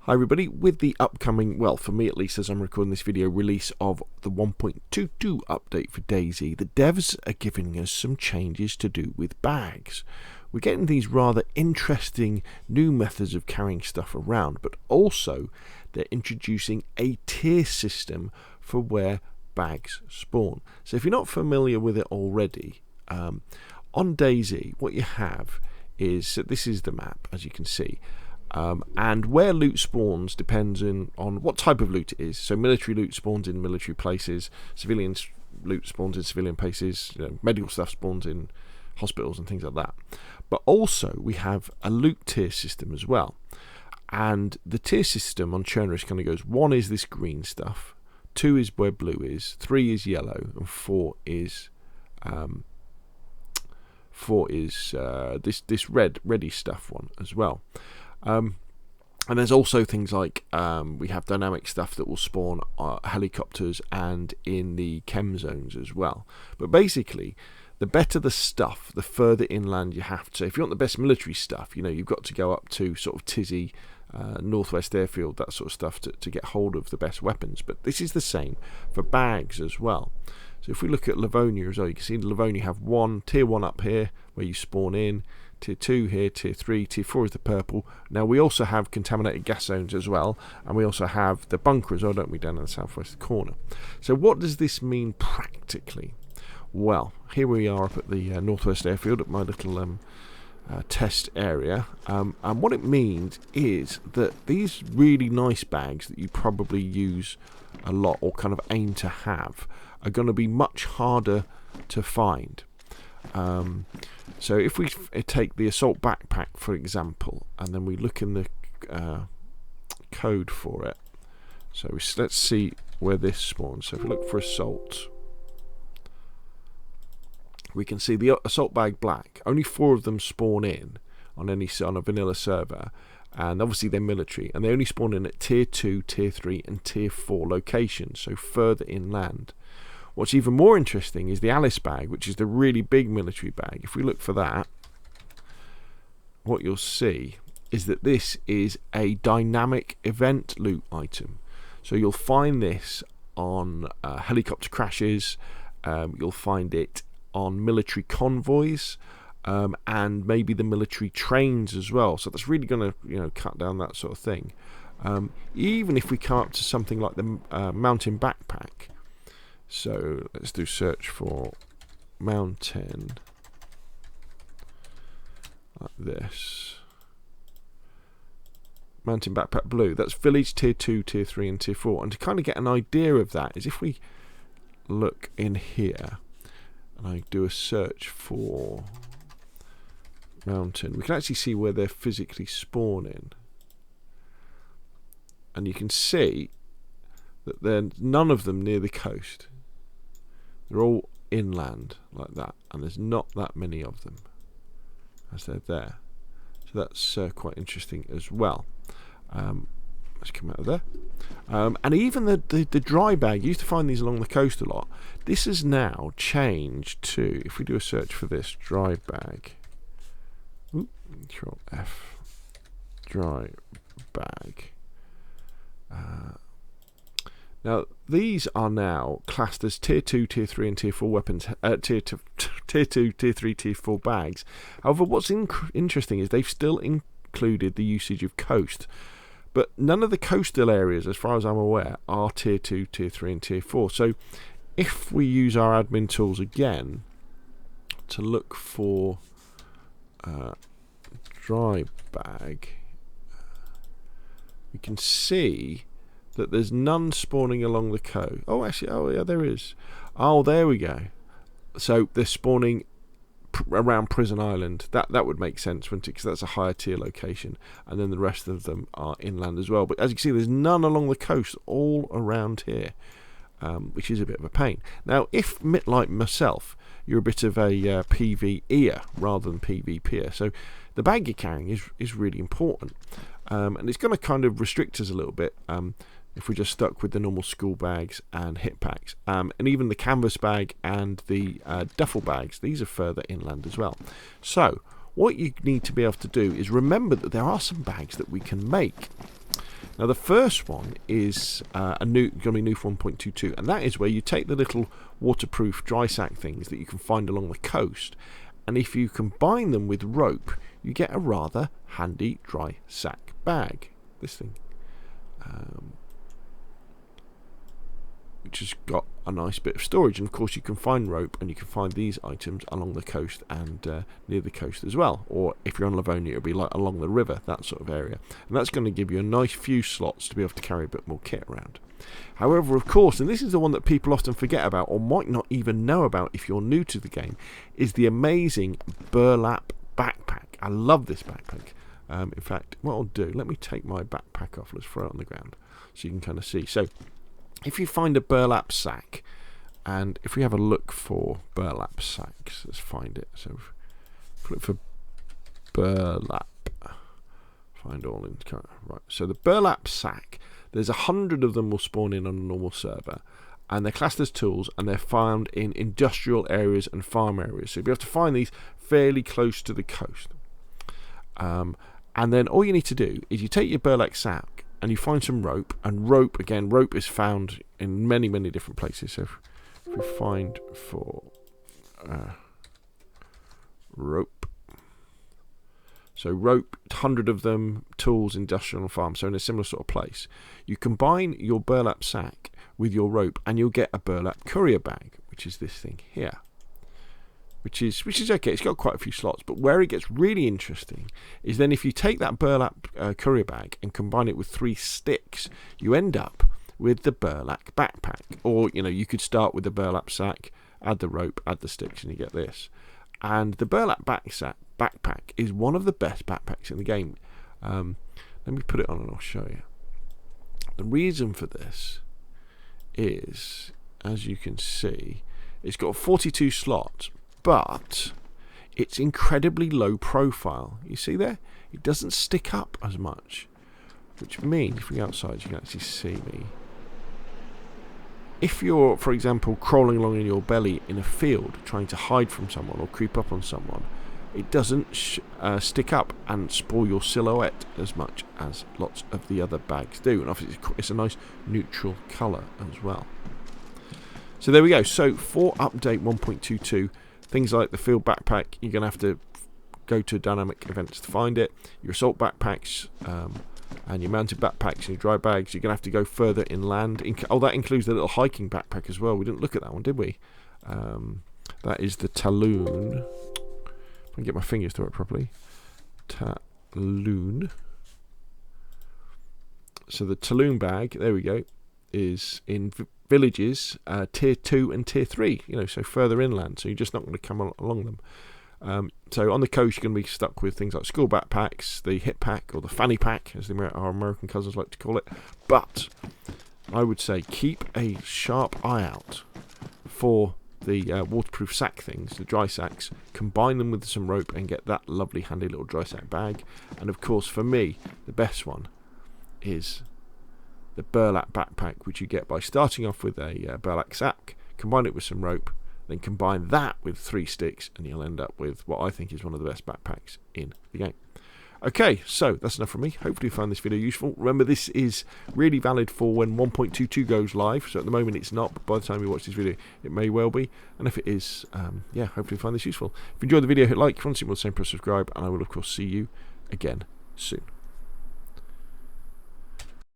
Hi everybody, with the upcoming, well for me at least as I'm recording this video, release of the 1.22 update for DayZ, the devs are giving us some changes to do with bags. We're getting these rather interesting new methods of carrying stuff around, but also they're introducing a tier system for where bags spawn. So if you're not familiar with it already, on DayZ what you have is, so this is the map as you can see. And where loot spawns depends on what type of loot it is. So military loot spawns in military places, civilian loot spawns in civilian places, medical stuff spawns in hospitals and things like that. But also we have a loot tier system as well. And the tier system on Chernarus kind of goes, 1 is this green stuff, 2 is where blue is, 3 is yellow, and 4 is this reddy stuff one as well. And there's also things like we have dynamic stuff that will spawn helicopters and in the chem zones as well. But basically, the better the stuff, the further inland you have to. If you want the best military stuff, you've got to go up to sort of Tizzy, Northwest Airfield, that sort of stuff to get hold of the best weapons. But this is the same for bags as well. So if we look at Livonia as well, you can see Livonia have tier 1 up here where you spawn in. Tier 2 here, Tier 3, Tier 4 is the purple. Now we also have contaminated gas zones as well, and we also have the bunker as well, don't we, down in the southwest corner. So what does this mean practically? Well, here we are up at the Northwest Airfield at my little test area, and what it means is that these really nice bags that you probably use a lot or kind of aim to have are going to be much harder to find. So if we take the assault backpack for example, and then we look in the code for it, so let's see where this spawns. So if we look for assault, we can see the assault bag black, only 4 of them spawn in on a vanilla server, and obviously they're military, and they only spawn in at tier 2, tier 3 and tier 4 locations, so further inland. What's even more interesting is the Alice bag, which is the really big military bag. If we look for that, what you'll see is that this is a dynamic event loot item. So you'll find this on helicopter crashes, you'll find it on military convoys, and maybe the military trains as well. So that's really going to cut down that sort of thing. Even if we come up to something like the mountain backpack. So let's do search for mountain like this. Mountain backpack blue. That's village tier 2, tier 3 and tier 4. And to kind of get an idea of that is if we look in here and I do a search for mountain, we can actually see where they're physically spawning. And you can see that there's none of them near the coast. They're all inland like that, and there's not that many of them as they're there. So that's quite interesting as well. Let's come out of there. And even the dry bag, you used to find these along the coast a lot. This has now changed to, if we do a search for this, dry bag. Control F. Dry bag. Now these are now classed as tier 2, tier 3 and tier 4 weapons, tier 2, tier 3, tier 4 bags. However, what's interesting is they've still included the usage of coast, but none of the coastal areas, as far as I'm aware, are tier 2, tier 3 and tier 4. So if we use our admin tools again to look for dry bag, we can see that there's none spawning along the coast. Oh, actually, oh yeah, there is. Oh, there we go. So they're spawning around Prison Island. That would make sense, wouldn't it? Because that's a higher tier location, and then the rest of them are inland as well. But as you can see, there's none along the coast, all around here, which is a bit of a pain. Now, if, like myself, you're a bit of a PvEer rather than PvPer, so the bag you're carrying is really important. And it's going to kind of restrict us a little bit if we're just stuck with the normal school bags and hit packs. And even the canvas bag and the duffel bags, these are further inland as well. So what you need to be able to do is remember that there are some bags that we can make. Now the first one is going to be new for 1.22, and that is where you take the little waterproof dry sack things that you can find along the coast, and if you combine them with rope, you get a rather handy dry sack bag. This thing, which has got a nice bit of storage, and of course you can find rope and you can find these items along the coast and near the coast as well, or if you're on Livonia it'll be like along the river, that sort of area, and that's going to give you a nice few slots to be able to carry a bit more kit around. However, of course, and this is the one that people often forget about or might not even know about if you're new to the game, is the amazing Burlap backpack. I love this backpack. In fact, what I'll do, let me take my backpack off, let's throw it on the ground so you can kind of see. So if you find a burlap sack, and if we have a look for burlap sacks, let's find it. So look for burlap, find all in, right. So the burlap sack, there's 100 of them will spawn in on a normal server, and they're classed as tools, and they're found in industrial areas and farm areas. So you'll be able to find these fairly close to the coast. And then all you need to do is you take your burlap sack and you find some rope, and rope, again, rope is found in many, many different places. So if we find for rope, so rope, 100 of them, tools, industrial and farm, so in a similar sort of place. You combine your burlap sack with your rope and you'll get a burlap courier bag, which is this thing here. Which is okay, it's got quite a few slots, but where it gets really interesting is then if you take that burlap courier bag and combine it with 3 sticks, you end up with the burlap backpack. Or, you know, you could start with the burlap sack, add the rope, add the sticks, and you get this. And the burlap backpack is one of the best backpacks in the game. Let me put it on and I'll show you. The reason for this is, as you can see, it's got 42 slots, but it's incredibly low profile. You see there? It doesn't stick up as much, which means if we go outside you can actually see me. If you're, for example, crawling along in your belly in a field trying to hide from someone or creep up on someone, it doesn't stick up and spoil your silhouette as much as lots of the other bags do, and obviously it's a nice neutral colour as well. So there we go. So for update 1.22, things like the field backpack, you're going to have to go to dynamic events to find it. Your assault backpacks and your mounted backpacks and your dry bags, you're going to have to go further inland. Oh, that includes the little hiking backpack as well. We didn't look at that one, did we? That is the Talloon. If I can get my fingers to it properly. Talloon. So the Talloon bag, there we go, is in villages, tier 2 and tier 3, you know, so further inland, so you're just not going to come along them. So on the coast you're going to be stuck with things like school backpacks, the hip pack or the fanny pack as our American cousins like to call it, but I would say keep a sharp eye out for the waterproof sack things, the dry sacks, combine them with some rope and get that lovely handy little dry sack bag. And of course for me the best one is the burlap backpack, which you get by starting off with a burlap sack, combine it with some rope, then combine that with 3 sticks, and you'll end up with what I think is one of the best backpacks in the game. Okay, so that's enough from me. Hopefully you found this video useful. Remember, this is really valid for when 1.22 goes live, so at the moment it's not, but by the time you watch this video it may well be, and if it is, yeah, hopefully you find this useful. If you enjoyed the video, hit like. If you want to see more of the same, press subscribe, and I will of course see you again soon.